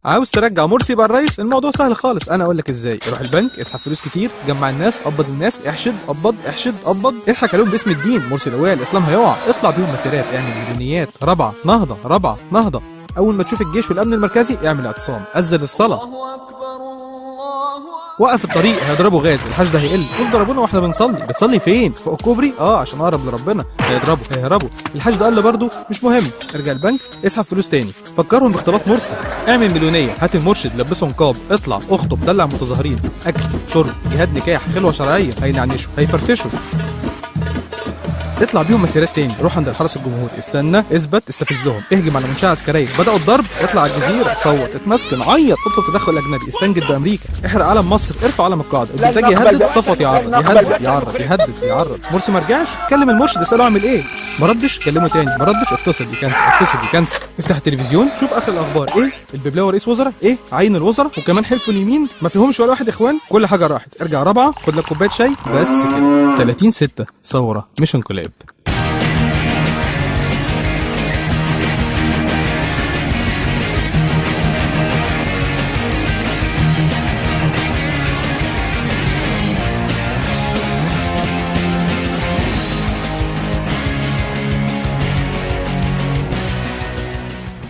عاوز ترجع مرسي يبقى الرئيس؟ الموضوع سهل خالص، انا اقول لك ازاي. روح البنك، اسحب فلوس كتير، جمع الناس، قبض الناس، احشد قبض احشد قبض، اضحك عليهم باسم الدين. مرسي لو وقع الاسلام هيقع. اطلع بيهم مسيرات، اعمل مليونيات، رابعه نهضه، رابعه نهضه. اول ما تشوف الجيش والامن المركزي اعمل اعتصام، اذن الصلاه، وقف الطريق، هيضربوا غاز، الحشد هيقل. قول ضربونا واحنا بنصلي. بتصلي فين؟ فوق الكوبري؟ عشان اقرب لربنا. هيهربوا. الحشد قل برضه، مش مهم. ارجع البنك، اسحب فلوس تاني، فكرهم باختلاط مرسي. اعمل مليونيه، هات المرشد، لبسه نقاب، اطلع اخطب، دلع المتظاهرين، اكل شرب جهاد نكاح خلوه شرعيه، هينعنشوا هيفرفشوا. اطلع بيهم مسيرات تاني، روح عند الحرس الجمهوري، استنى، اثبت، استفزهم، اهجم على منشاه عسكريه، بداوا الضرب، اطلع على الجزيره، صوت، اتمسكن، عيط، اطلب تدخل اجنبي، استنجد بامريكا، احرق علم مصر، ارفع علم القاعده، البلتاجي يهدد، صفوت يعرض. مرسي ما رجعش، كلم المرشد اساله اعمل ايه، ما ردش، كلمه تاني، ما ردش، اتصل يكنسل. افتح التلفزيون، شوف اخر الاخبار ايه، الببلاوي رئيس وزراء، ايه عين الوزراء، وكمان حلفوا اليمين ما فيهمش ولا واحد اخوان، كل حاجه راحت. ارجع رابعه، خد لك كوبايه شاي، بس كده. 30/6 ثوره مش انقلاب.